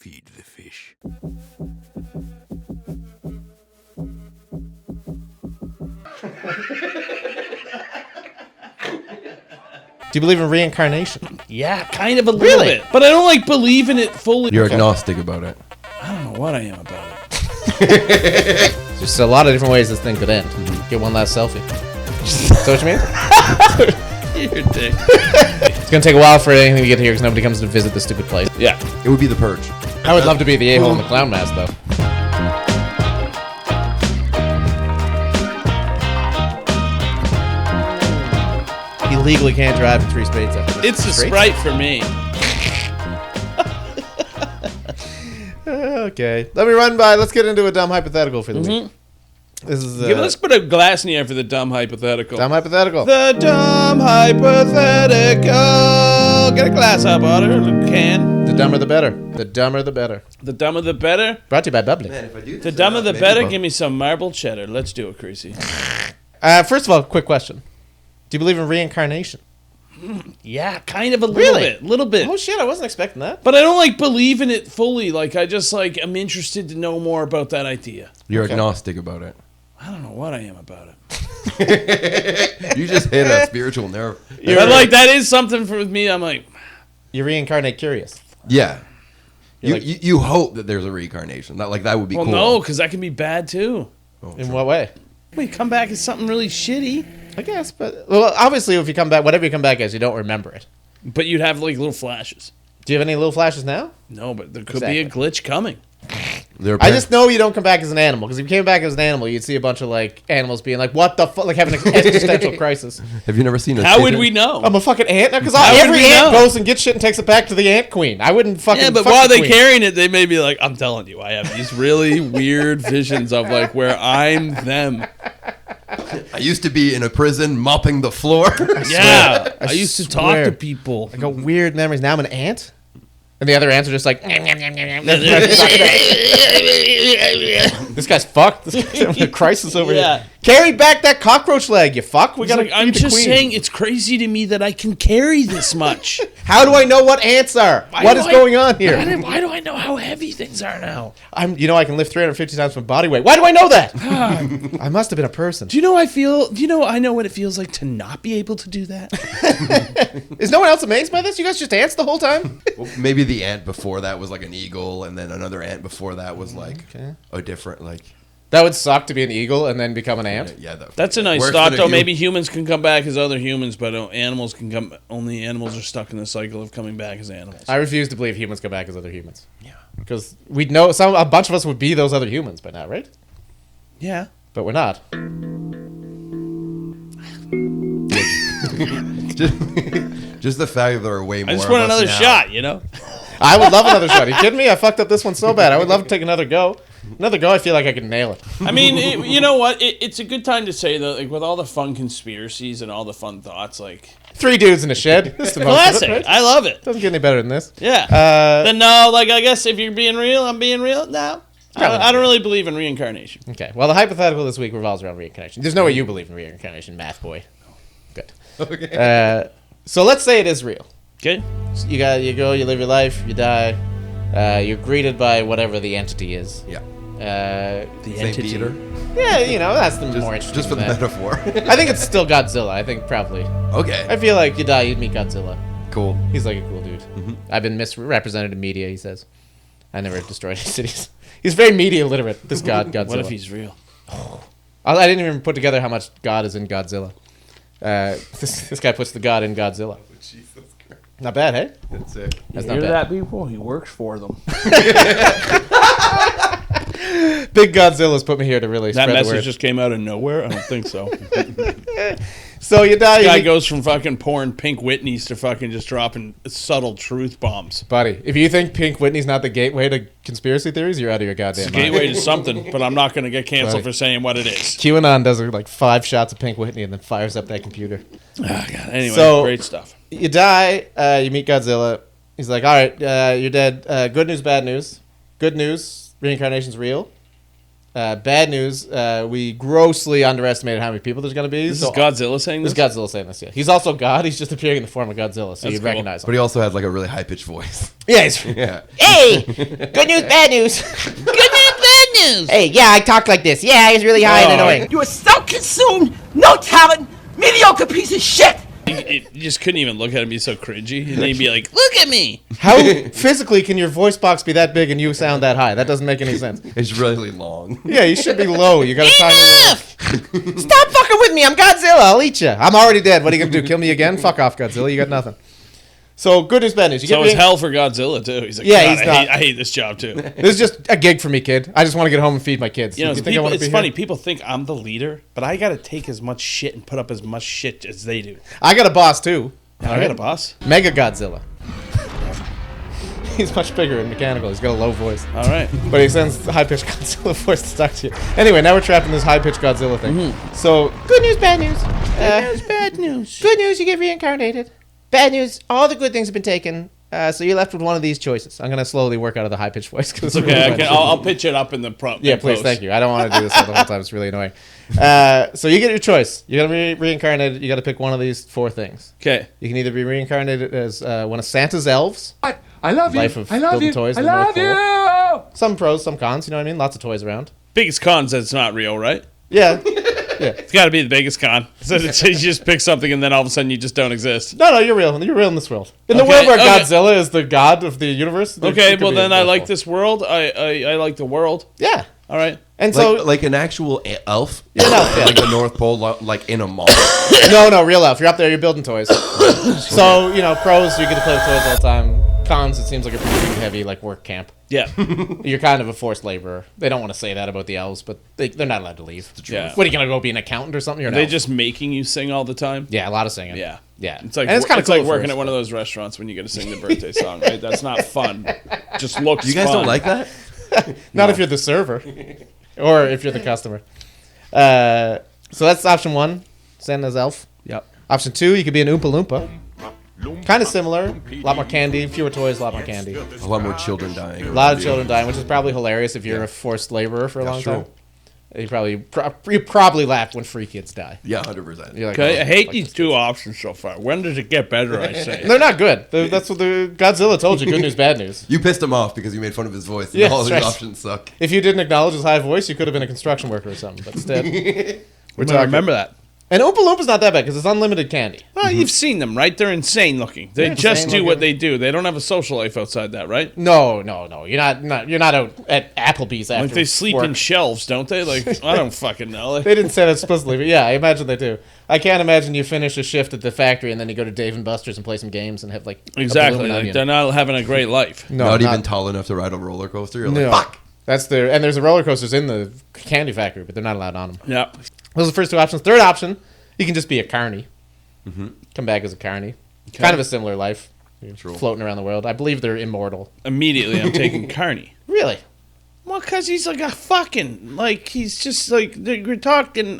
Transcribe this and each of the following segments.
Feed the fish. Do you believe in reincarnation? Yeah, kind of a little bit. But I don't like believe in it fully. You're agnostic about it. I don't know what I am about it. There's just a lot of different ways this thing could end. Get one last selfie. Is that what you mean? You're a dick. It's gonna take a while for anything to get here because nobody comes to visit this stupid place. Yeah. It would be the purge. I would love to be the a-hole in the clown mask, though. You legally can't drive in 3 spades after this. It's a Sprite for me. Okay. Let's get into a dumb hypothetical for the week. This is Let's put a glass in the air for the dumb hypothetical. dumb hypothetical. The dumb hypothetical. Get a glass up, Otter. A can. The dumber the better. The dumber the better. The dumber the better. Brought to you by Bubbly. Man, if I do The dumber the better. Give me some marble cheddar. Let's do it, Creasy. First of all, quick question. Do you believe in reincarnation? Yeah, kind of a little Really? bit. Little bit. Oh shit, I wasn't expecting that. But I don't like believe in it fully. Like I just like I'm interested to know more about that idea. You're Okay. agnostic about it. I don't know what I am about it. You just hit a spiritual nerve. But like that is something for me. I'm like, You reincarnate curious. Yeah. You're You hope that there's a reincarnation. That would be well, cool. no, because that can be bad too. Oh, In true. what way? We come back as something really shitty, I guess, but well, obviously, if you come back, whatever you come back as, you don't remember it. but you'd have like little flashes. Do you have any little flashes now? No, but there could be a glitch coming. I just know you don't come back as an animal, because if you came back as an animal, you'd see a bunch of like animals being like, "What the fuck?" Like having an existential crisis. Have you never seen a How would pigeon? we know? I'm a fucking ant now, because How would every we ant know? goes and gets shit and takes it back to the ant queen. I wouldn't fucking. Yeah, but fuck while the they're queen. carrying it, they may be like, I'm telling you, I have these really weird visions of like where I'm them. I used to be in a prison mopping the floor. Yeah, I I used to talk swear. to people. I got weird memories. Now I'm an ant, and the other ants are just like, this guy's fucked. This guy's having a crisis over Yeah. here. Carry back that cockroach leg, you fuck. We It's gotta. like, I'm feed the just queen. saying, it's crazy to me that I can carry this much. How do I know what ants are? What is going on here? Why do I know how heavy things are now? I can lift 350 times my body weight. Why do I know that? I must have been a person. Do you know I know what it feels like to not be able to do that? Is no one else amazed by this? You guys just ants the whole time? Well, maybe the ant before that was like an eagle, and then another ant before that was like a different like. That would suck to be an eagle and then become an ant. Yeah, That's a nice worse thought, than a though. human. Maybe humans can come back as other humans, but animals can come. Only animals are stuck in the cycle of coming back as animals. I refuse to believe humans come back as other humans. Yeah. Because we'd know a bunch of us would be those other humans by now, right? Yeah. But we're not. just the fact that there are way more. I just of want us another now. shot, you know? I would love another shot. Are you kidding me? I fucked up this one so bad. I would love to take another go. Another go, I feel like I could nail it. I mean, you know what? It's a good time to say, though, like, with all the fun conspiracies and all the fun thoughts, like... 3 dudes in a shed. This is the most of Classic. it, right? I love it. Doesn't get any better than this. Yeah. Then, no, like, I guess if you're being real, I'm being real. No. I don't really believe in reincarnation. Okay. Well, the hypothetical this week revolves around reincarnation. There's no way you believe in reincarnation, math boy. Good. Okay. So let's say it is real. Okay? So you live your life, you die. You're greeted by whatever the entity is. Yeah. The Saint Peter. Yeah, that's the more interesting. Just for the than that. metaphor. I think it's still Godzilla. I think probably. Okay. I feel like you die, you'd meet Godzilla. Cool. He's like a cool dude. I've been misrepresented in media, he says. I never destroyed any cities. He's very media literate, this god Godzilla. What if he's real? I didn't even put together how much God is in Godzilla. This guy puts the God in Godzilla. Jesus Christ. Not bad, hey? That's sick. That's not bad. people? He works for them. Big Godzilla's put me here to really That spread the message word. just came out of nowhere? I don't think so. So you die. Guy You goes from fucking pouring Pink Whitneys to fucking just dropping subtle truth bombs. Buddy, if you think Pink Whitney's not the gateway to conspiracy theories, you're out of your goddamn It's a mind. gateway to something, but I'm not going to get canceled Buddy. for saying what it is. QAnon does like 5 shots of Pink Whitney and then fires up that computer. Oh, God. Anyway, So- great stuff. You die, you meet Godzilla. He's like, all right, you're dead. Good news, bad news. Good news, reincarnation's real. Bad news, we grossly underestimated how many people there's going to be. This is Godzilla saying this? This is Godzilla saying this, yeah. He's also God. He's just appearing in the form of Godzilla, so That's you'd cool. recognize him. But he also has like a really high-pitched voice. Yeah, he's... Yeah. Hey! Good news, bad news. Good news, bad news. Hey, yeah, I talk like this. Yeah, he's really high and annoying. You are self-consumed, no talent, mediocre piece of shit! You just couldn't even look at him, be so cringy. And then he'd be like, look at me. How physically can your voice box be that big and you sound that high? That doesn't make any sense. It's really long. Yeah, you should be low. You got a tiny little... Enough. Stop fucking with me. I'm Godzilla. I'll eat you. I'm already dead. What are you going to do? Kill me again? Fuck off, Godzilla. You got nothing. So, good news, bad news. You So get it's hell for Godzilla, too. He's like, Yeah, God, he's not- I hate this job, too. This is just a gig for me, kid. I just want to get home and feed my kids. You know, think I wanna it's be funny. here? People think I'm the leader, but I got to take as much shit and put up as much shit as they do. I got a boss, too. I got a boss. Mega Godzilla. He's much bigger and mechanical. He's got a low voice. All right. But he sends the high-pitched Godzilla voice to talk to you. Anyway, now we're trapped in this high-pitched Godzilla thing. So, good news, bad news. Bad news. Good news, you get reincarnated. Bad news, all the good things have been taken. So you're left with one of these choices. I'm going to slowly work out of the high-pitched voice. Cause it's Okay, I'll pitch it up in the prompt. Yeah, please, thank you. I don't want to do this the whole time. It's really annoying. So you get your choice. You're going to be reincarnated. You got to pick one of these 4 things. Okay. You can either be reincarnated as one of Santa's elves. I love Life you. of I love building you. toys I in the love North you. Some pros, some cons. You know what I mean? Lots of toys around. Biggest con is it's not real, right? Yeah. It's got to be the biggest con. So you just pick something and then all of a sudden you just don't exist. No, you're real. You're real in this world. In the Okay, world where okay. Godzilla is the god of the universe. Okay, well then I like this world. I like the world. Yeah. All right. And so... like an actual elf? You're an elf, yeah. Like the North Pole, like in a mall. No, real elf. You're up there, you're building toys. So, pros, you get to play with toys all the time. Cons, it seems like a pretty heavy, work camp. Yeah. You're kind of a forced laborer. They don't want to say that about the elves, but they're not allowed to leave. Yeah. What, are you going to go be an accountant or something? Are they just making you sing all the time? Yeah, a lot of singing. Yeah. Yeah. It's like and it's kind of like cool working first. at one of those restaurants when you get to sing the birthday song, right? That's not fun. Just looks You guys fun. don't like that? Not if you're the server. Or if you're the customer. So that's option 1. Santa's elf. Yep. Option 2, you could be an Oompa Loompa. Kind of similar. A lot more candy. Fewer toys, a lot more candy. A lot more children dying. A lot of children dying, which is probably hilarious if you're a forced laborer for a long true. time. You probably laugh when free kids die. Yeah, 100%. You're like, Okay, oh, I hate fuck these this. 2 options so far. When does it get better, I say? They're not good. That's what the Godzilla told you. Good news, bad news. You pissed him off because you made fun of his voice. And Yeah, all that's these right. options suck. If you didn't acknowledge his high voice, you could have been a construction worker or something. But instead, we're I talking. remember that. And Oompa Loompa's not that bad because it's unlimited candy. Well, you've seen them, right? They're insane looking. They They're just insane do what looking. they do. They don't have a social life outside that, right? No. You're not out at Applebee's after Like they sleep work. in shelves, don't they? Like I don't fucking know. They didn't say that explicitly, but yeah, I imagine they do. I can't imagine you finish a shift at the factory and then you go to Dave and Buster's and play some games and have a Exactly. balloon Like onion. they're not having a great life. No, not even tall enough to ride a roller coaster. You're No. like, fuck. And there's a roller coasters in the candy factory, but they're not allowed on them. Yeah. Those are the first 2 options. Third option, you can just be a carny. Come back as a carny. Kind of a similar life. You're floating around the world. I believe they're immortal. Immediately, I'm taking Carney. Really? Well, because he's like a fucking he's just like you're talking.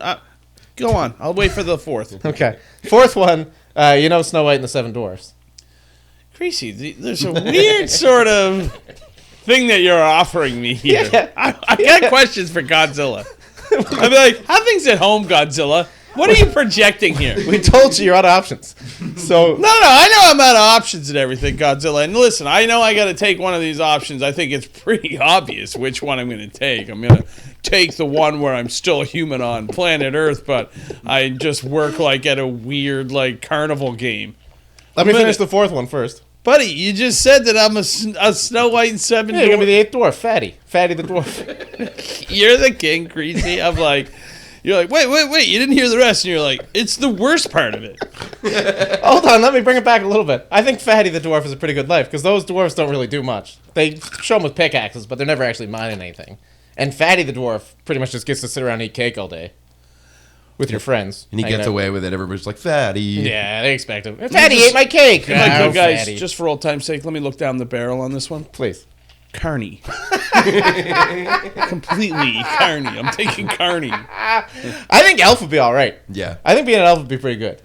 Go on. I'll wait for the 4th. Okay. 4th one, Snow White and the 7 Dwarfs. Creasy, there's a weird sort of thing that you're offering me here. Yeah. I got questions for Godzilla. I'd be like, how things at home, Godzilla? What are you projecting here? We told you you're out of options. So No, I know I'm out of options and everything, Godzilla. And listen, I know I got to take one of these options. I think it's pretty obvious which one I'm going to take. I'm going to take the one where I'm still a human on planet Earth, but I just work at a weird carnival game. let me finish the 4th one first. Buddy, you just said that I'm a Snow White and 7 Yeah, you're gonna be Dwarfs. the 8th dwarf, Fatty the dwarf. You're the king, Creasy. I'm you're like, wait, you didn't hear the rest. And you're like, it's the worst part of it. Hold on, let me bring it back a little bit. I think Fatty the dwarf is a pretty good life because those dwarfs don't really do much. They show them with pickaxes, but they're never actually mining anything. And Fatty the dwarf pretty much just gets to sit around and eat cake all day with your friends. And he hanging gets out. away with it. Everybody's like, fatty. Yeah, they expect him. Fatty ate my cake. Like, guys, Fatty. just for old time's sake, let me look down the barrel on this one. Please. Carney. Completely Carney. I'm taking Carney. I think elf would be all right. Yeah. I think being an elf would be pretty good.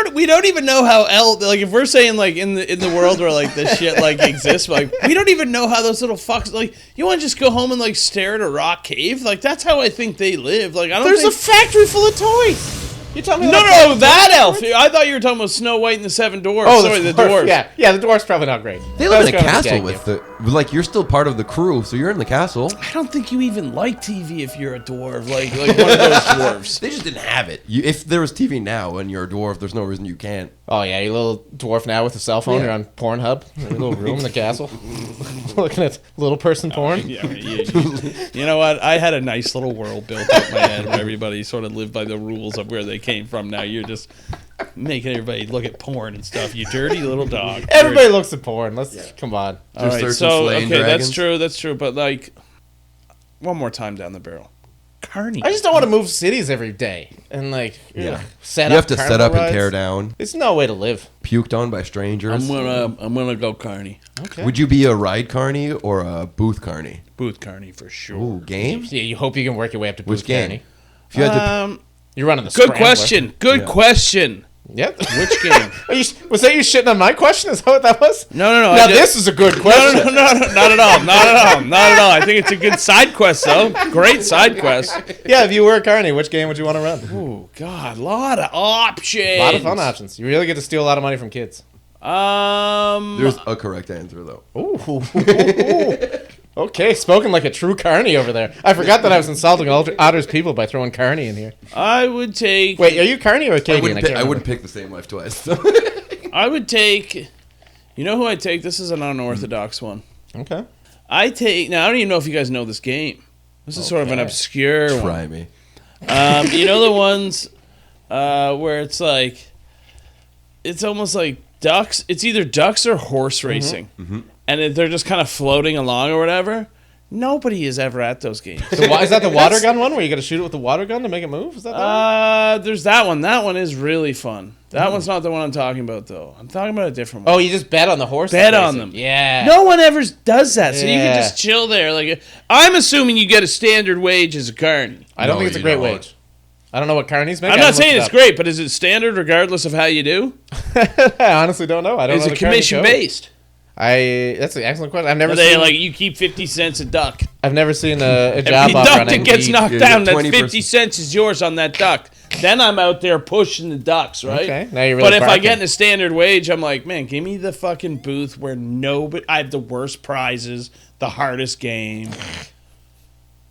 But we don't even know how like if we're saying like in the world where like this shit like exists, like we don't even know how those little fucks like you want to just go home and like stare at a rock cave, like that's how I think they live. Like I don't. There's a factory full of toys. You tell me no, that elf. I thought you were talking about Snow White and the Seven Dwarfs. Oh, sorry, the dwarfs. Yeah, the dwarf's probably not great. They live in a That's gonna castle gag with you. like you're still part of the crew, so you're in the castle. I don't think you even like TV if you're a dwarf, like one of those dwarves. They just didn't have it. If there was TV now and you're a dwarf, there's no reason you can't. Oh yeah, you little dwarf now with a cell phone. Yeah. You're on Pornhub, in a little room in the castle, looking at little person porn. Yeah, you know what? I had a nice little world built up in my head where everybody sort of lived by the rules of where they came from. Now you're just making everybody look at porn and stuff. You dirty little dog. Everybody looks at porn. Come on. All right, searching so slaying okay, dragons. that's true. But like, one more time down the barrel, Carney. I just don't want to move cities every day and like set You up. have to set carnival up and rides. tear down. It's no way to live. Puked on by strangers. I'm gonna go Carney. Okay. Would you be a ride carny or a booth carny? Booth Carney for sure. Ooh, games? Yeah, you hope you can work your way up to Which Booth game? County. If you had to, You're running the Good Scrambler. question. Good question. Yep. Which game? Was that you shitting on my question? Is that what that was? No. Now this is a good question. No, not at all. Not at all. I think it's a good side quest, though. Great side quest. Yeah, if you were a carny, which game would you want to run? Oh, God. A lot of options. A lot of fun options. You really get to steal a lot of money from kids. there's a correct answer, though. Ooh. Okay, spoken like a true carny over there. I forgot that I was insulting Otter's people by throwing carny in here. I would take... Wait, are you carny or Acadian? I wouldn't pick the same life twice. I would take... You know who I'd take? This is an unorthodox one. Okay. I don't even know if you guys know this game. This is sort of an obscure one. Try me. You know the ones where it's like... It's almost like ducks. It's either ducks or horse racing. Mm-hmm. And they're just kind of floating along or whatever. Nobody is ever at those games. Is that the water gun one where you got to shoot it with the water gun to make it move? Is that one? There's that one. That one is really fun. That one's not the one I'm talking about, though. I'm talking about a different one. Oh, you just bet on the horse? Bet on them. Yeah. No one ever does that, so you Yeah. can just chill there. Like, I'm assuming you get a standard wage as a carny. I don't No, think it's a you great don't. wage. I don't know what carnies make. I'm I not haven't saying looked it's it great, but is it standard regardless of how you do? up. I honestly don't know. I don't Is know it the carny commission code. based? That's an excellent question. I've never Are they seen like you keep 50 cents a duck? I've never seen a job Every off duck running. that gets knocked you down, get that 20%. 50 cents is yours on that duck. Then I'm out there pushing the ducks, right? Okay, now you're really But if I barking. get in a standard wage, I'm like, man, give me the fucking booth where I have the worst prizes, the hardest game.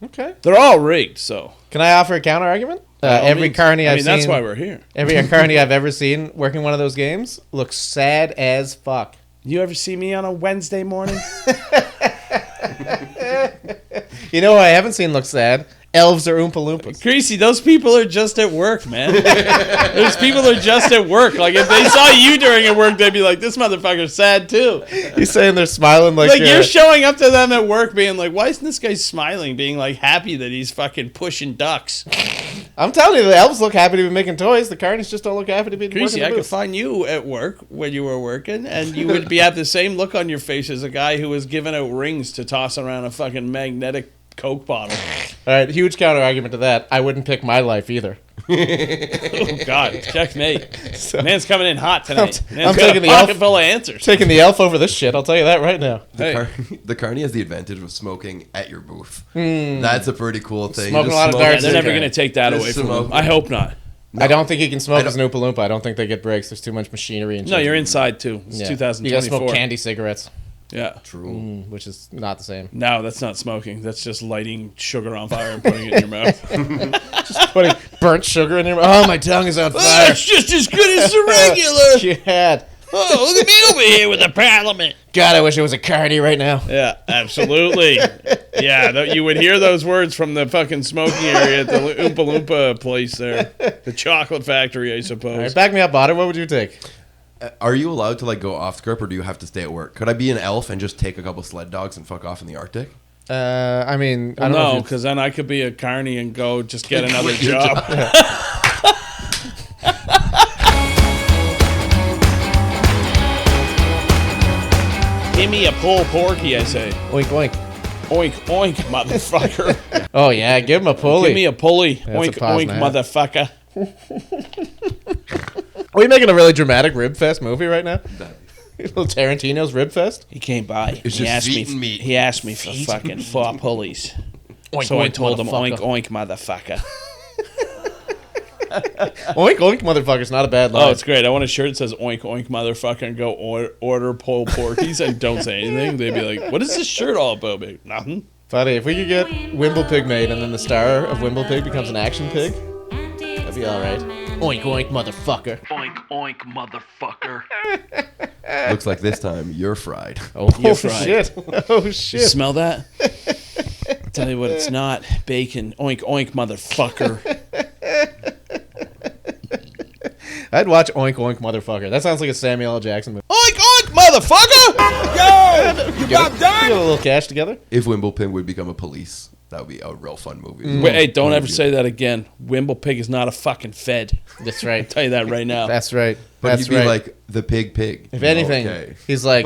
Okay. They're all rigged, so. Can I offer a counter argument? By all Every means. carny I've seen. that's why we're here. Every carny I've ever seen working one of those games looks sad as fuck. You ever see me on a Wednesday morning? You know who I haven't seen look sad? Elves or Oompa Loompas. Greasy, those people are just at work, man. Those people are just at work. Like, if they saw you during at work, they'd be like, this motherfucker's sad, too. He's saying they're smiling like You're showing up to them at work being like, why isn't this guy smiling, being like happy that he's fucking pushing ducks? I'm telling you, the elves look happy to be making toys. The carnies just don't look happy to be Greasy, working I the could booth. find you at work when you were working, and you would have the same look on your face as a guy who was giving out rings to toss around a fucking magnetic Coke bottle. All right, huge counter argument to that. I wouldn't pick my life either. Oh, God, checkmate. Man's coming in hot tonight. I'm Man's got taking a the pocket elf- full of answers. Taking the elf over this shit, I'll tell you that right now. Hey. The carny has the advantage of smoking at your booth. That's a pretty cool thing. You Smoking just a lot of smoke darts. Yeah, they're Okay. never going to take that Just away from smoke. them. I hope not. I don't think you can smoke I as an Oompa Loompa. I don't think they get breaks. There's too much machinery and shit. No, you're inside, too. It's Yeah. 2024. You gotta smoke candy cigarettes, Yeah. True. which is not the same. No, that's not smoking. That's just lighting sugar on fire and putting it in your mouth. Putting burnt sugar in your mouth. Oh, my tongue is on Oh, fire. it's just as good as the regular. God. Oh, look at me over here with the parliament. God, I wish it was a carny right now. Yeah, absolutely. Yeah, you would hear those words from the fucking smoking area at the Oompa Loompa place there. The chocolate factory, I suppose. All right, back me up, Otter. What would you take? Are you allowed to like go off script, or do you have to stay at work? Could I be an elf and just take a couple sled dogs and fuck off in the Arctic? I mean, I don't No, know. because then I could be a carny and go just get another job. Give me a pulled porky, I say. Oink, oink. Oink, oink, motherfucker. Oh, yeah, give him a pulley. Give me a pulley. That's Oink, a pause oink, now. motherfucker. we making a really dramatic Rib Fest movie right now? Little Tarantino's Rib Fest? He came by. It's He just asked feet and meat. He asked me for fucking 4 pulleys. Oink, So I oink, told him, motherfucker. oink, oink, motherfucker. Oink, oink, motherfucker's not a bad line. Oh, it's great. I want a shirt that says oink, oink, motherfucker, and go order pulled porkies and don't say anything. They'd be like, what is this shirt all about, babe? Nothing. Buddy, if we could get Wimblepig made and then the star of Wimblepig becomes an action pig, that'd be alright. Oink, oink, motherfucker. Oink, oink, motherfucker. Looks like this time you're fried. Oh, You're fried. shit. Oh, shit. Smell that? Tell you what, it's not bacon. Oink, oink, motherfucker. I'd watch Oink, oink, motherfucker. That sounds like a Samuel L. Jackson movie. Oink, oink, motherfucker! Yo! You got Get done? a little cash together? If Wimblepig would become a police, that would be a real fun movie. Wait, hey, don't ever say that again. Wimblepig is not a fucking fed. That's right. I'll tell you that right now. That's right. But That's he'd be right. like the pig. If anything, Okay. he's like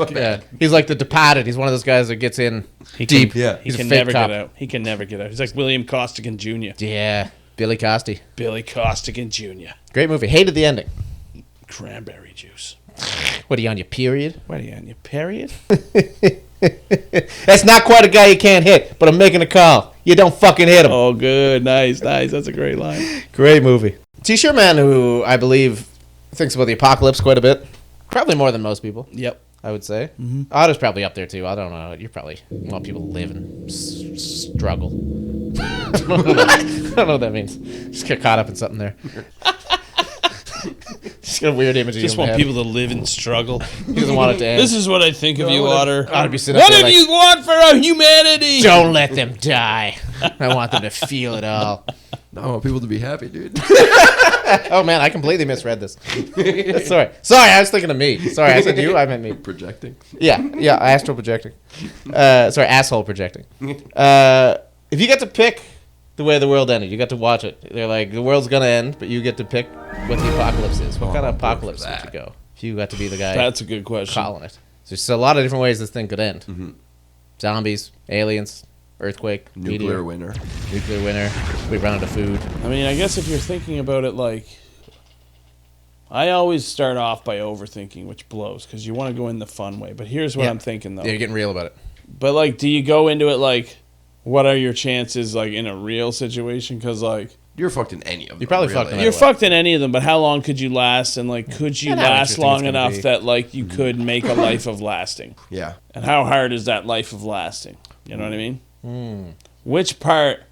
he's like the Departed. He's one of those guys that gets in deep. yeah. He He's a can fake never cop. get out. He can never get out. He's like William Costigan Jr. Yeah, Billy Costy. Billy Costigan Jr. Great movie. Hated the ending. Cranberry juice. What are you on your period? What are you on your period? That's not quite a guy you can't hit, but I'm making a call. You don't fucking hit him. Oh, good. Nice. That's a great line. Great movie. T-shirt man who I believe thinks about the apocalypse quite a bit. Probably more than most people, Yep. I would say. Otter's probably up there too. I don't know. You probably want people to live and struggle. I don't know what that means. Just get caught up in something there. Just got a weird image of Just you in my want head. people to live and struggle. He doesn't want it to end. This is what I think of you, Otter. Otter be sitting up What there do like, you want for our humanity? don't let them die. I want them to feel it all. No, I want people to be happy, dude. Oh man, I completely misread this. Sorry, I was thinking of me. Sorry, I said you. I meant me. Projecting. Yeah, astral projecting. Sorry, asshole projecting. If you get to pick the way the world ended, you got to watch it. They're like, the world's gonna end, but you get to pick what the apocalypse is. What kind of apocalypse would you go? If you got to be the guy That's a good question. calling it. So there's a lot of different ways this thing could end. Zombies, aliens, earthquake, Nuclear meteor, winter. nuclear winter. We run out of food. I mean, I guess if you're thinking about it like... I always start off by overthinking, which blows, because you want to go in the fun way. But here's what Yeah. I'm thinking, though. Yeah, you're getting real about it. But, like, do you go into it like, what are your chances, like, in a real situation? Because, like... You're fucked in any of them. You're probably really. fucked in You're way. fucked in any of them, but how long could you last? And, like, could you And how last interesting long it's gonna enough be. that, like, you could make a life of lasting? Yeah. And how hard is that life of lasting? You know what I mean? Which part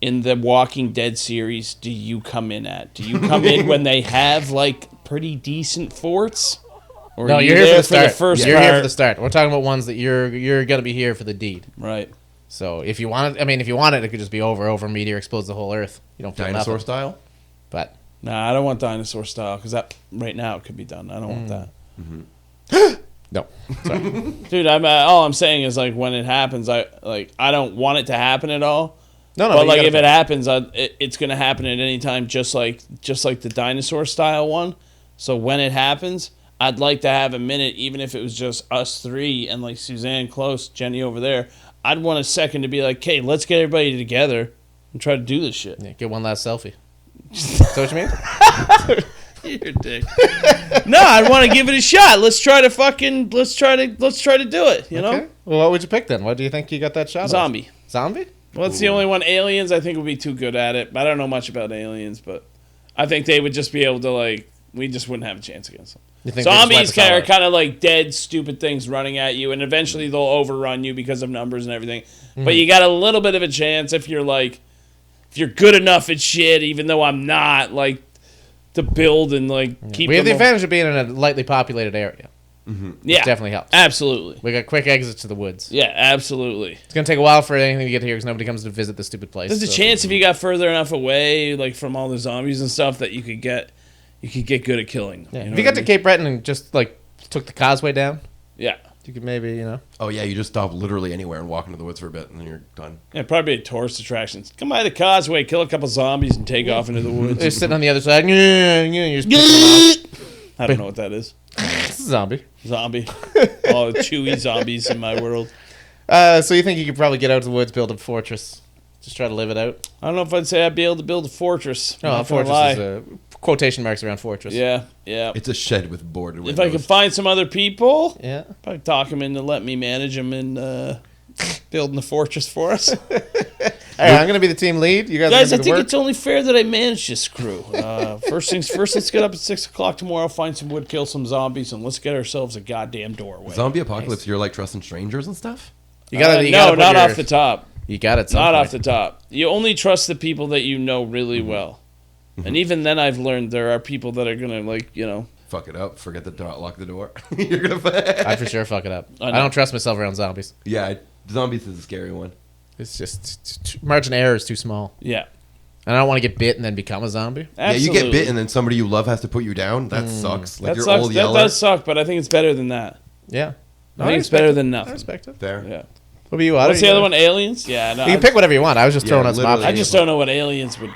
in the Walking Dead series do you come in at? Do you come in when they have, like, pretty decent forts? Or No, are you you're here there for the start. first You're part? here for the start. We're talking about ones that you're gonna be here for the deed. Right. So if you want it, if you want it, it could just be over. Meteor explodes the whole Earth. You don't feel Dinosaur nothing. style? But Nah, I don't want dinosaur style, because that, right now, it could be done. I don't want that. no, sorry. Dude, all I'm saying is, like, when it happens, I don't want it to happen at all. No. But you like, gotta if it pick. happens, it's gonna happen at any time, just like the dinosaur style one. So when it happens, I'd like to have a minute, even if it was just us three and like Suzanne close, Jenny over there. I'd want a second to be like, "Hey, let's get everybody together and try to do this shit." Yeah, get one last selfie. Is that what you mean? You're a dick. No, I'd want to give it a shot. Let's try to do it. You know, Okay. Well, what would you pick then? What do you think you got that shot? zombie. Of? Zombie? Well, it's the only one. Aliens, I think, would be too good at it. I don't know much about aliens, but I think they would just be able to, like, we just wouldn't have a chance against them. You think they just Zombies wipe us all are out? kind of like dead, stupid things running at you, and eventually they'll overrun you because of numbers and everything. But you got a little bit of a chance if you're good enough at shit, even though I'm not, like, to build and, like, keep We have the them advantage of being in a lightly populated area. Yeah, definitely helps. Absolutely. We got quick exits to the woods. Yeah, absolutely. It's gonna take a while for anything to get here because nobody comes to visit the stupid place. There's a so- chance if you got further enough away, like, from all the zombies and stuff, that you could get good at killing them. Yeah. You know If you what got I to Cape Breton and just like took the causeway down, yeah. you could maybe Oh, yeah, you just stop literally anywhere and walk into the woods for a bit, and then you're done. Yeah, probably a tourist attraction. Come by the causeway, kill a couple zombies, and take off into the they're woods. sitting on the other side. You're just picking them I don't know what that is. off. It's a zombie. Zombie. All the chewy zombies in my world. So you think you could probably get out to the woods, build a fortress, just try to live it out? I don't know if I'd say I'd be able to build a fortress. I'm No, a not gonna fortress lie. is quotation marks around fortress. Yeah, yeah. It's a shed with boarded windows. If I could find some other people, Yeah. probably talk them into let me manage them and building the fortress for us. Hey, I'm gonna be the team lead. You guys, Guys, are I gonna do think the work? it's only fair that I manage this crew. First things first, let's get up at 6 o'clock tomorrow, find some wood, kill some zombies, and let's get ourselves a goddamn doorway. Zombie apocalypse, you're like trusting strangers and stuff? You gotta. You no, gotta put not your- off the top. You got it. Not off the top. You only trust the people that you know really well. And even then, I've learned there are people that are going to, Fuck it up. Forget the door. Lock the door. You're gonna. I'd for sure fuck it up. I I know. don't trust myself around zombies. Yeah, zombies is a scary one. It's just margin of error is too small. yeah. And I don't want to get bit and then become a zombie. Yeah, you get bit and then somebody you love has to put you down. That sucks. Like That you're sucks. all That yeller. does suck, but I think it's better than that. Yeah. I think it's better than I nothing. respect it. There. Yeah. What about you, Otter? What's the other one? Aliens? Yeah. No, You can pick whatever you want. I was just throwing out some literally. options. I just don't know what aliens would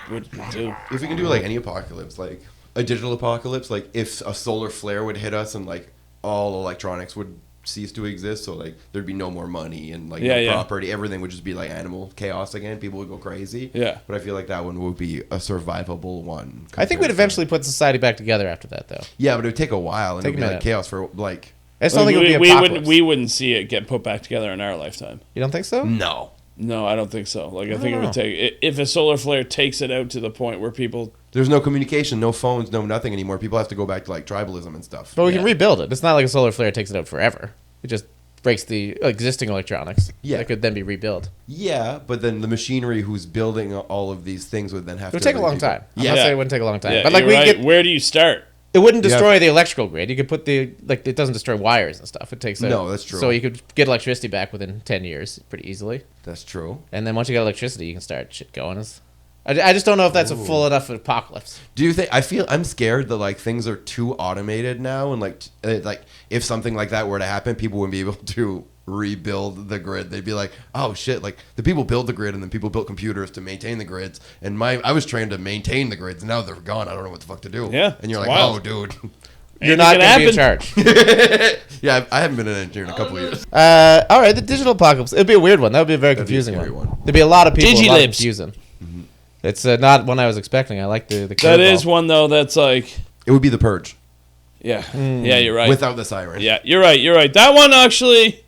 do. If we can do like any apocalypse, like a digital apocalypse, like if a solar flare would hit us and like all electronics would cease to exist, so like there'd be no more money and like no property, everything would just be like animal chaos again. People would go crazy. Yeah. But I feel like that one would be a survivable one. I think we'd compared to- eventually put society back together after that, though. Yeah, but it would take a while and Take it would a be like minute. chaos for like. I just don't think it would be apocalypse. we wouldn't see it get put back together in our lifetime. You don't think so? No. No, I don't think so. Like I think it know. would take if a solar flare takes it out to the point where people. There's no communication, no phones, no nothing anymore. People have to go back to like tribalism and stuff. But we can Yeah. rebuild it. It's not like a solar flare takes it out forever. It just breaks the existing electronics. Yeah. That could then be rebuilt. Yeah, but then the machinery who's building all of these things would then have It would to. take a long time. I'm Yeah. not saying it wouldn't take a long time. Yeah, but like you're we right. get, Where do you start? it wouldn't Yeah. destroy the electrical grid. You could put it doesn't destroy wires and stuff. It takes No, that's true. So you could get electricity back within 10 years pretty easily. That's true. And then once you got electricity, you can start shit going. I just don't know if that's a full enough apocalypse. Do you think? I'm scared that like things are too automated now, and like if something like that were to happen, people wouldn't be able to rebuild the grid. They'd be like, oh shit, like the people built the grid and then people built computers to maintain the grids, and I was trained to maintain the grids, and now they're gone. I don't know what the fuck to do. Yeah, and you're it's like, wild. oh dude. You're not going to be in happen. charge. Yeah, I haven't been an engineer in a couple of years. All right, the digital apocalypse. It'd be a weird one. That would be a very That'd be a confusing scary one. one. There'd be a lot of people. A lot of Digilibs. confusing. It's not one I was expecting. I like the That curveball. is one though. That's like, It would be the purge yeah, yeah. You're right. without the siren. Yeah, you're right. You're right. That one actually,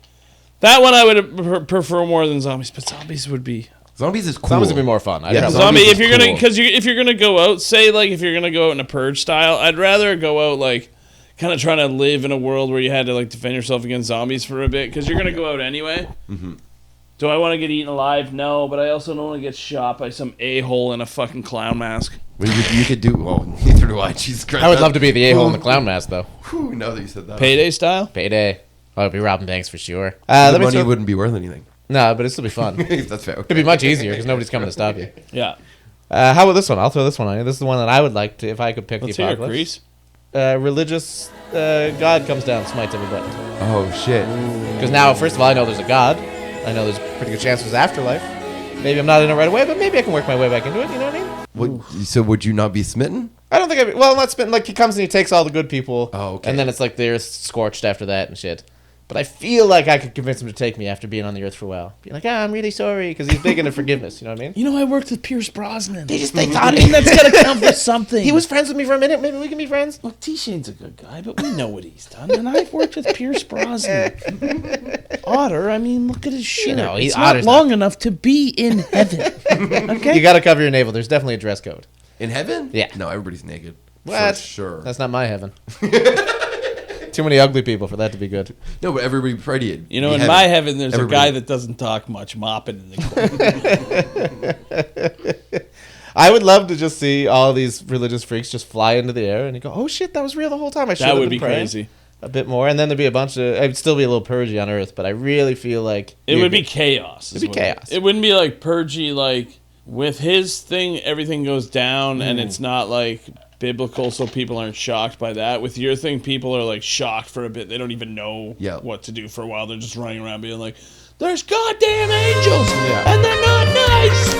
that one I would prefer more than zombies. But zombies would be Zombies is cool. Zombies would be more fun. I'd Yeah, rather- zombie. Zombies If you're is gonna, cool. because if you're gonna go out, say like if you're gonna go out in a purge style, I'd rather go out like kind of trying to live in a world where you had to like defend yourself against zombies for a bit because you're gonna go out anyway. Mm-hmm. Do I want to get eaten alive? No, but I also don't want to get shot by some a-hole in a fucking clown mask. Well, you could do. Well, neither do I. Jesus Christ. I would love to be the a-hole in the clown mask, though. Whew, now that you said that. Payday style. Payday. I would be robbing banks for sure. The Let me money throw- wouldn't be worth anything. No, but it'd still be fun. That's fair. It'd be much easier because nobody's coming to stop you. Yeah. How about this one? I'll throw this one on you. This is the one that I would like to, if I could pick Let's the hear it, apocalypse. Grease. Religious God comes down, smites everybody. Oh shit. Because now, first of all, I know there's a God. I know there's a pretty good chance there's afterlife. Maybe I'm not in it right away, but maybe I can work my way back into it. You know what I mean? So would you not be smitten? I don't think well, not spent like he comes and he takes all the good people. Oh, okay. And then it's like they're scorched after that and shit. But I feel like I could convince him to take me after being on the earth for a while. Be like, I'm really sorry, because he's big into forgiveness. You know what I mean? You know, I worked with Pierce Brosnan. They thought that's gotta count for something. he was friends with me for a minute. Maybe we can be friends. Look, T-Shane's a good guy, but we know what he's done. And I've worked with Pierce Brosnan. Otter, I mean, look at his shirt. You know, it's Otter's not long enough to be in heaven. Okay? You got to cover your navel. There's definitely a dress code. In heaven? Yeah. No, everybody's naked. What? For sure. That's not my heaven. Too many ugly people for that to be good. No, but everybody pretty. You know, in my heaven, there's a guy that doesn't talk much, mopping in the corner. I would love to just see all these religious freaks just fly into the air and you go, oh shit, that was real the whole time. I should That have would been be praying crazy. a bit more. And then there'd be a bunch of, it'd still be a little purgy on Earth, but I really feel like It would be chaos. It'd be chaos. It wouldn't be like purgy, like with his thing, everything goes down and it's not like biblical, so people aren't shocked by that. With your thing, people are like shocked for a bit. They don't even know what to do for a while. They're just running around being like, there's goddamn angels and they're not nice.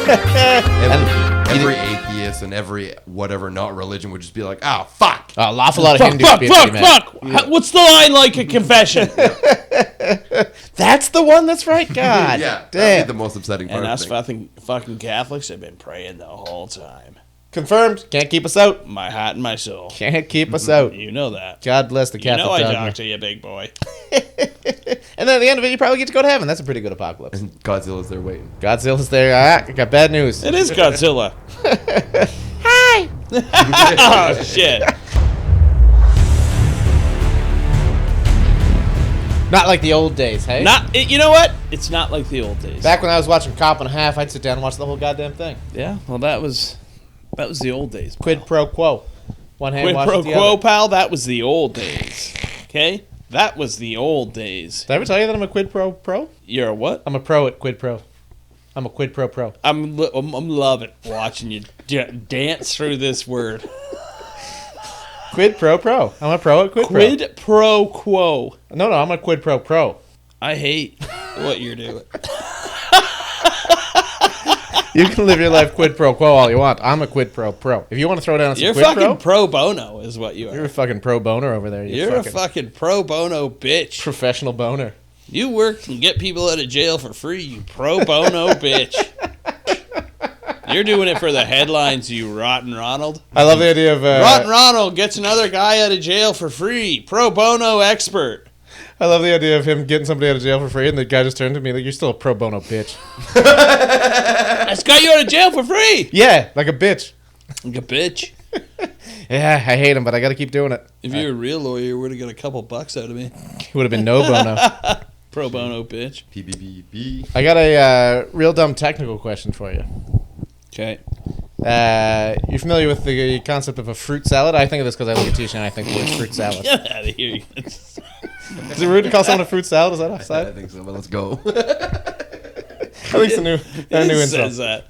Every atheist and every whatever not religion would just be like, oh, fuck. an awful lot of Hindus Fuck, being pretty mad. What's the line like a confession? That's the one that's right, God. Yeah, that'd Damn. be the most upsetting part. And of us the thing. fucking Catholics have been praying the whole time. Confirmed. Can't keep us out. My heart and my soul. Can't keep us out. You know that. God bless the You Catholic know I dogma. talk to you, big boy. And then at the end of it, you probably get to go to heaven. That's a pretty good apocalypse. And Godzilla's there waiting. Godzilla's there. I got bad news. It is Godzilla. Hi. Oh, shit. Not like the old days, hey? You know what? It's not like the old days. Back when I was watching Cop and a Half, I'd sit down and watch the whole goddamn thing. Yeah, well, that was the old days. Quid pro quo. One hand Quid washes pro the quo, other. pal. That was the old days. Okay, that was the old days. Did I ever tell you that I'm a quid pro pro? You're a what? I'm a pro at quid pro. I'm a quid pro pro. I'm loving watching you dance through this word. Quid pro pro. I'm a pro at quid pro. Quid pro quo. No, I'm a quid pro pro. I hate what you're doing. You can live your life quid pro quo all you want. I'm a quid pro pro. If you want to throw down some You're quid fucking pro bono, is what you are. you're a fucking pro boner over there. You're a fucking pro bono bitch. professional boner. You work and get people out of jail for free, you pro bono bitch. You're doing it for the headlines, you rotten Ronald. I love the idea of Rotten Ronald gets another guy out of jail for free. Pro bono expert. I love the idea of him getting somebody out of jail for free, and the guy just turned to me like, "You're still a pro bono bitch." I just got you out of jail for free. Yeah, like a bitch. Like a bitch. Yeah, I hate him, but I got to keep doing it. If you're a real lawyer, you would have got a couple bucks out of me. It would have been no bono. Pro bono bitch. PBB. I got a real dumb technical question for you. Okay. You familiar with the concept of a fruit salad? I think of this because I look at Tisha and I think the word fruit salad. Get out of here. Is it rude to call someone a fruit salad? Is that I offside? think so, but let's go. I think it's a new Who says intro.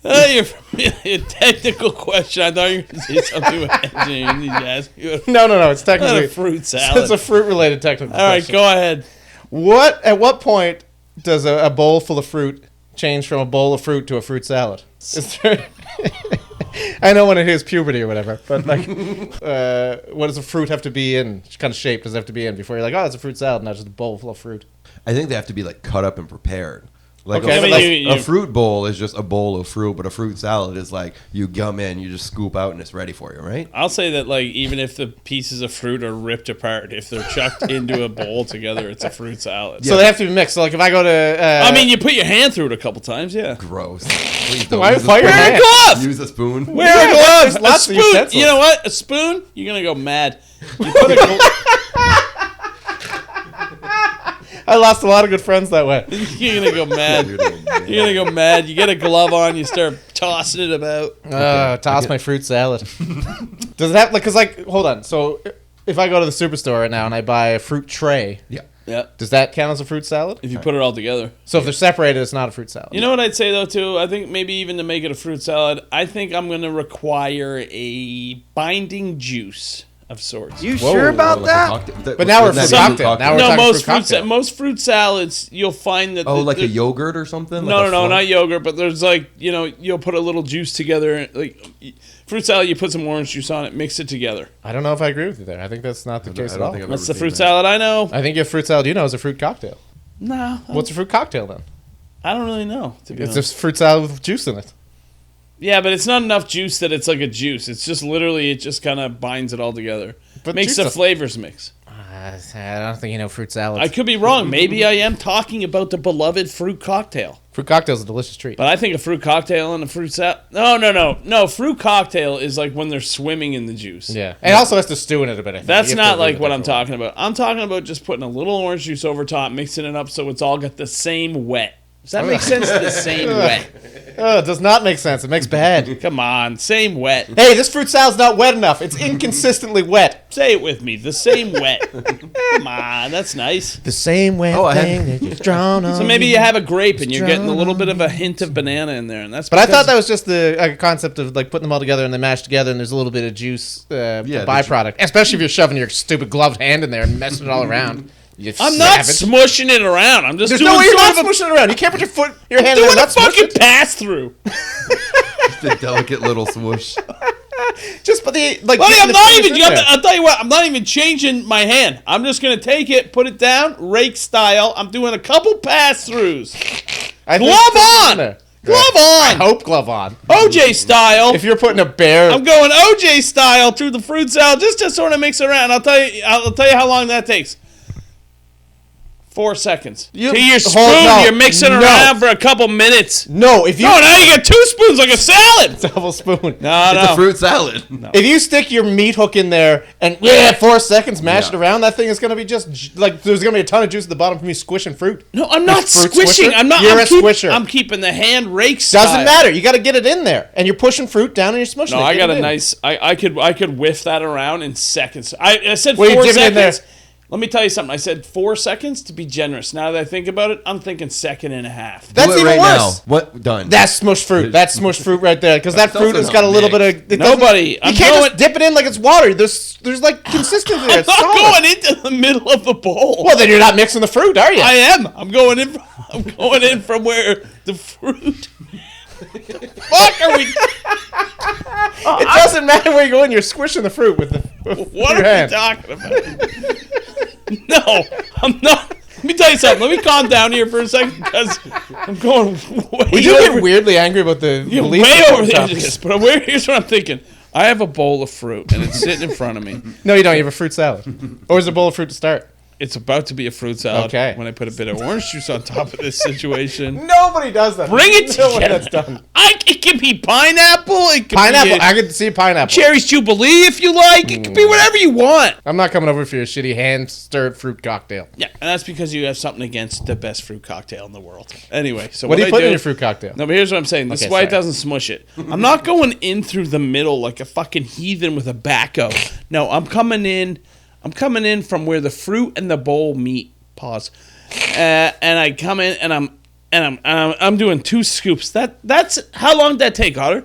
that? You're a technical question. I thought you were going to say something with engineering. You ask you No. It's not technically a fruit salad. It's a fruit-related technical All right, question. go ahead. At what point does a bowl full of fruit change from a bowl of fruit to a fruit salad? Is there... I know when it is puberty or whatever, but like, what does a fruit have to be in? What kind of shape does it have to be in before you're like, oh, it's a fruit salad, not just a bowl full of fruit? I think they have to be like cut up and prepared. Like, Okay, a, but like, you- a fruit bowl is just a bowl of fruit, but a fruit salad is like you gum in, you just scoop out, and it's ready for you, right? I'll say that, like, even if the pieces of fruit are ripped apart, if they're chucked into a bowl together, it's a fruit salad. So they have to be mixed. So like, if I go to, I mean, you put your hand through it a couple times, yeah. Gross. Please don't Why use a fire your spoon. hand? Glove! Use a spoon. Wear gloves, a lots of spoon. utensils. You know what? A spoon, you're going to go mad. You put a I lost a lot of good friends that way. you're going to go mad. You're going to go mad. You get a glove on, you start tossing it about. Toss my fruit salad. Does it have like? Cause like, hold on. So if I go to the superstore right now and I buy a fruit tray, Yeah. Yeah. does that count as a fruit salad? If you put it all together. So if they're separated, it's not a fruit salad. You know what I'd say, though, too? I think maybe even to make it a fruit salad, I think I'm going to require a binding juice of sorts. You Whoa, sure about Like a that? cocktail- But now we're wouldn't for that be a cocktail. Now we're No, talking most fruit cocktail. most fruit salads, you'll find that... Oh, like a yogurt or something? No, Like no, a not yogurt, but there's like, you know, you'll put a little juice together. Like, fruit salad, you put some orange juice on it, mix it together. I don't know if I agree with you there. I think that's not the case I at don't all. think I've That's ever the seen fruit that. salad I know. I think your fruit salad, is a fruit cocktail. No, What's a fruit cocktail then? I don't really know. To be It's honest. just fruit salad with juice in it. Yeah, but it's not enough juice that it's like a juice. It's just literally, it just kind of binds it all together. But Makes juice the doesn't- flavors mix. I don't think you know fruit salads. I could be wrong. Maybe I am talking about the beloved fruit cocktail. Fruit cocktail's a delicious treat. But I think a fruit cocktail and a fruit salad. No. Fruit cocktail is like when they're swimming in the juice. Yeah. It also has to stew in it a bit. I think. That's You have to not like leave it what there I'm for a while. talking about. I'm talking about just putting a little orange juice over top, mixing it up so it's all got the same wet. Does that make sense? The same wet. Oh, it does not make sense. It makes bad. Come on, same wet. Hey, this fruit salad's not wet enough. It's inconsistently wet. Say it with me. The same wet. Come on, that's nice. The same wet Oh, I had- thing that you've drawn on. So maybe you have a grape and you're getting a little bit of a hint of banana in there, and that's. But I because- thought that was just the concept of like putting them all together and they mash together and there's a little bit of juice the byproduct. Especially if you're shoving your stupid gloved hand in there and messing it all around. You I'm not savage. smushing it around. I'm just There's doing no way you're not sort of a, smushing it around. You can't put your hand in there doing and a not smush fucking it. pass through. Just a delicate little swoosh. Just put the like. Buddy, getting I'm the not fingers even. in there. I'll tell you what. I'm not even changing my hand. I'm just gonna take it, put it down, rake style. I'm doing a couple pass throughs. I think Glove it's in on. there. Glove I on. hope glove on. OJ style. If you're putting a bear, I'm going OJ style through the fruit salad just to sort of mix it around. I'll tell you how long that takes. 4 seconds. To your spoon, you're mixing around for a couple minutes. no. If you Now you get 2 spoons like a salad. double spoon, No. It's a fruit salad. if you stick your meat hook in there and 4 seconds, mash it around, that thing is gonna be just like there's gonna be a ton of juice at the bottom from you squishing fruit. No, I'm not fruit squishing. squisher? I'm not. You're I'm a squisher. I'm keeping the hand rake style. Doesn't matter. You got to get it in there, and you're pushing fruit down and you're smushing No, it. I Get got it a in. nice. I could whiff that around in seconds. I said Well, you 4 dip it in there. seconds. Let me tell you something. I said 4 seconds to be generous. Now that I think about it, I'm thinking 1.5 seconds. That's Do it even right worse. now. What? Done. That's smushed fruit. That's smushed fruit right there, because that That's fruit also has got a not little bit mixed. of. It Nobody- doesn't- I'm You can't going- just dip it in like it's water. There's like consistency there. I'm It's not solid. going into the middle of the bowl. Well, then you're not mixing the fruit, are you? I am. I'm going in. I'm going in from where the fruit. Fuck are we? It doesn't matter where you go in. You're squishing the fruit with What your are hand. we talking about? No, I'm not. Let me tell you something. Let me calm down here for a second because I'm going way We do over. get weirdly angry about the You're belief way of over the edge of topics. this, but here's what I'm thinking. I have a bowl of fruit and it's sitting in front of me. No, you don't. You have a fruit salad, or is it a bowl of fruit to start? It's about to be a fruit salad. Okay. When I put a bit of orange juice on top of this situation. Nobody does that. Bring it No way together. that's done. It can be pineapple. It can Pineapple. be I could see pineapple. cherry's jubilee if you like. It can be whatever you want. I'm not coming over for your shitty hand-stirred fruit cocktail. Yeah, and that's because you have something against the best fruit cocktail in the world. Anyway, so What do you I put in your fruit cocktail? No, but here's what I'm saying. This Okay, is why it sorry. doesn't smush it. I'm not going in through the middle like a fucking heathen with a backhoe. No, I'm coming in from where the fruit and the bowl meet. Pause. And I come in and I'm doing 2 scoops. That's how long did that take, Otter?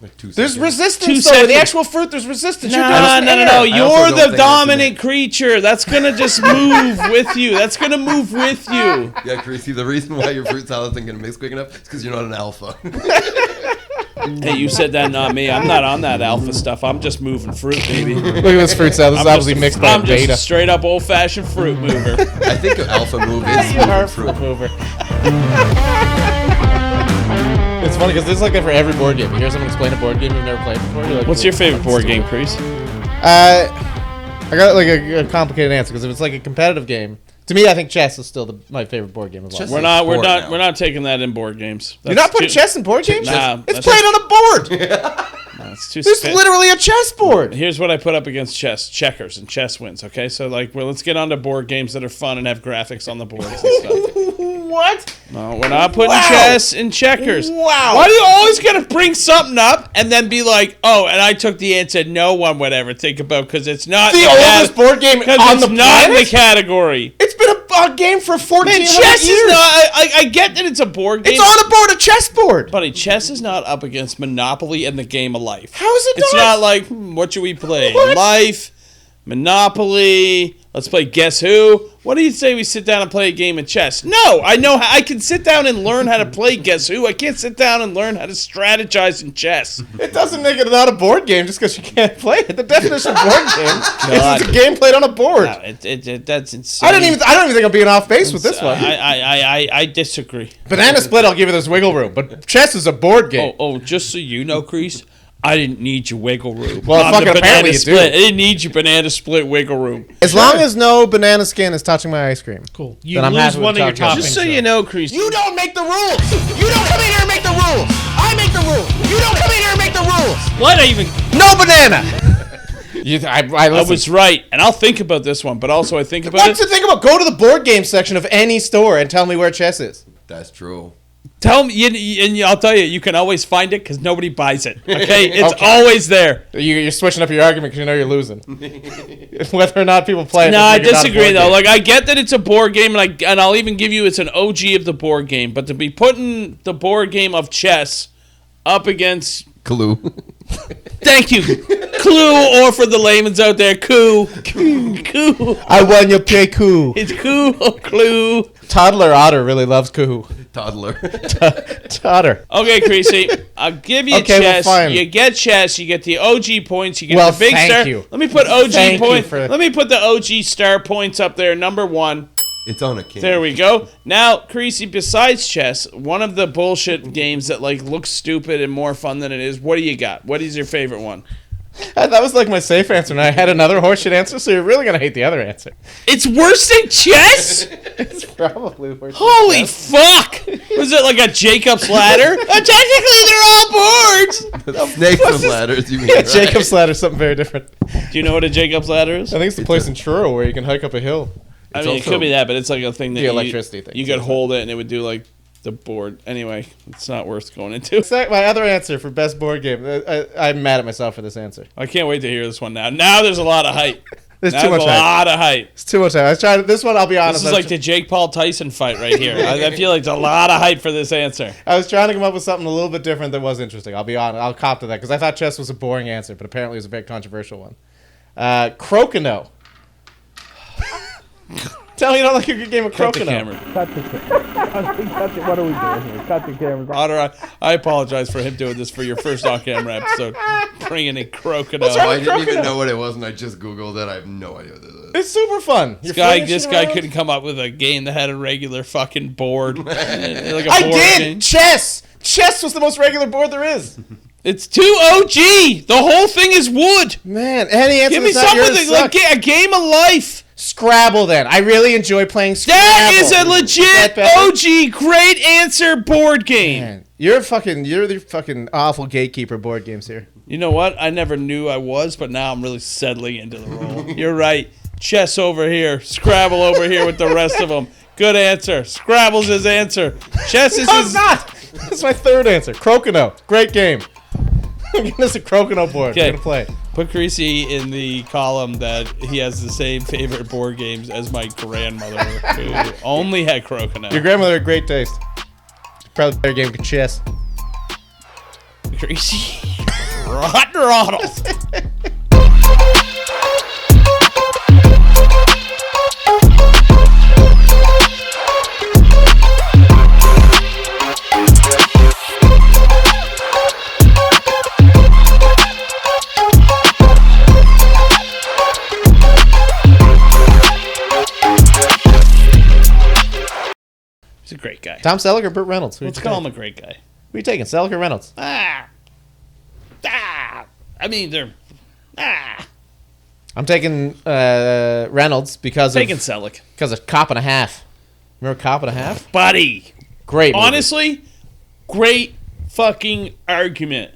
Like 2 There's seconds. 2 resistance, though. With seconds. the actual fruit, there's resistance. You're No. doing I You're also don't the think dominant creature. That's gonna just move with you. That's gonna move with you. Yeah, Creasy, the reason why your fruit salad isn't going to mix quick enough is because you're not an alpha. Hey, you said that, not me. I'm not on that alpha stuff. I'm just moving fruit, baby. Look at this fruit salad. This is obviously mixed by I'm just beta. a straight up old fashioned fruit mover. I think an alpha move is You are a moving fruit fruit. mover. It's funny because this is like that for every board game. You hear someone explain a board game you've never played before. You're like, What's your favorite board game, Chris? I got like a complicated answer because if it's like a competitive game, to me, I think chess is still my favorite board game of all. Chess time. We're sport not now. we're not taking that in board games. You're not putting chess in board games? Nah, It's that's played on a board. It's too There's spit. literally a chessboard. Here's what I put up against chess: checkers, and chess wins. Okay, so like, well, let's get on to board games that are fun and have graphics on the boards and stuff. What? No, we're not putting Wow. chess in checkers. Wow. Why do you always gotta bring something up and then be like, oh, and I took the answer no one would ever think about because it's not The in oldest board game because on it's the not in the planet? category. It's been a game for 14 Man, chess years. is not. I get that it's a board game. It's on a board, a chessboard. Buddy, chess is not up against Monopoly and the game of life. How is it It's not? not like, what should we play? What? Life, Monopoly, let's play Guess Who. What do you say we sit down and play a game of chess? No, I know I can sit down and learn how to play Guess Who. I can't sit down and learn how to strategize in chess. It doesn't make it not a board game just because you can't play it. The definition of board game God. is it's a game played on a board. No, that's insane. I don't even think I'm being off base with this one. I disagree. Banana Split, I'll give you this wiggle room, but chess is a board game. Oh, just so you know, Crease, I didn't need your wiggle room. Well, On fucking the apparently banana you do. split. I didn't need your banana split wiggle room. As long as no banana skin is touching my ice cream. Cool. You Then I'm lose happy with one of your chocolate. toppings. Just so though. you know, Crease. You don't make the rules. You don't come in here and make the rules. I make the rules. You don't come in here and make the rules. What? I even. No banana! I I listen. was right, and I'll think about this one, but also I think about What's it. the thing about go to the board game section of any store and tell me where chess is? That's true. Tell me, and I'll tell you, you can always find it because nobody buys it. Okay, it's Okay. always there. You're switching up your argument because you know you're losing. Whether or not people play it. No, doesn't I make it not a disagree board though. game. Like I get that it's a board game, and I'll even give you it's an OG of the board game. But to be putting the board game of chess up against, Clue. thank you, Clue, or for the layman's out there, Coup. I won your play coup. It's Coup or Clue. Toddler Otter really loves coup. Toddler. Otter. Okay, Creasy, I'll give you Okay, well, chess. fine. You get chess. You get the OG points. You get Well, the big thank star. you. Let me put OG Thank you points. for- Let me put the OG star points up there. Number 1. It's on a king. There we go. Now, Creasy, besides chess, one of the bullshit games that like looks stupid and more fun than it is, what do you got? What is your favorite one? That was like my safe answer, and I had another horseshit answer, so you're really gonna hate the other answer. It's worse than chess? It's probably worse. Holy fuck! Was it like a Jacob's ladder? Technically, they're all boards! Snakes and ladders, you mean? Yeah, right? Jacob's ladder is something very different. Do you know what a Jacob's ladder is? I think it's the place in Truro where you can hike up a hill. I mean, it could be that, but it's like a thing that The electricity thing. You could hold it and it would do like the board. Anyway, it's not worth going into. My other answer for best board game. I'm mad at myself for this answer. I can't wait to hear this one now. Now there's a lot of hype. There's Now too much a hype. lot of hype. It's too much hype. I was trying to, this one, I'll be honest. This is like the Jake Paul Tyson fight right here. I feel like there's a lot of hype for this answer. I was trying to come up with something a little bit different that was interesting. I'll be honest. I'll cop to that because I thought chess was a boring answer, but apparently it was a very controversial one. Crocono. Tell me you don't like a good game of Cut the Crocono. camera. What are we doing here? Cut the cameras off. Otter, I apologize for him doing this for your first on-camera episode. Bringing in Crocodile. Oh, I didn't even know what it was, and I just Googled it. I have no idea what this is. It's super fun. This guy couldn't come up with a game that had a regular fucking board. Like a I board did! game. Chess! Chess was the most regular board there is. It's too OG. The whole thing is wood. Man, any answer Give me that's not yours something like sucks. a game of life. Scrabble, then. I really enjoy playing Scrabble. That is a Is legit that better? OG great answer board game. Man, you're the fucking awful gatekeeper board games here. You know what? I never knew I was, but now I'm really settling into the role. You're right. Chess over here. Scrabble over here with the rest of them. Good answer. Scrabble's his answer. Chess is No, his... it's not. That's my third answer. Crocono. Great game. I'm giving this a Crocono board. Okay. We're gonna play. Put Creasy in the column that he has the same favorite board games as my grandmother, who only had Crocono. Your grandmother had great taste. Probably a better game of chess. Creasy. Rot Ronald. He's a great guy. Tom Selleck or Burt Reynolds? Let's call him a great guy. Who are you taking, Selleck or Reynolds? I mean, they're... I'm taking Reynolds because Taking of Selleck. Cop and a Half. Remember Cop and a Half? Buddy. Great movie. Honestly, great fucking argument.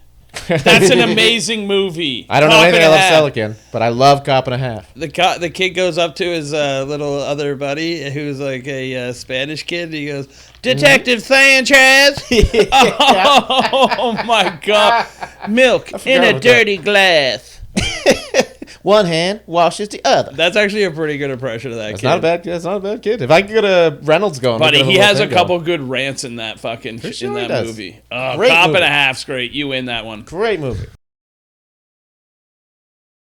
That's an amazing movie. I don't know Cop anything and I a love Half. Selleck in, but I love Cop and a Half. The kid goes up to his little other buddy who's like a Spanish kid. And he goes, Detective Sanchez. Oh my God. Milk in a about dirty glass. One hand washes the other. That's actually a pretty good impression of that That's kid. not a bad kid. If I could get a Reynolds going, Buddy, we could he have has a little thing couple going. good rants in that fucking sure in he that does. movie. Great Cop movie. and a Half's great. You win that one. Great movie.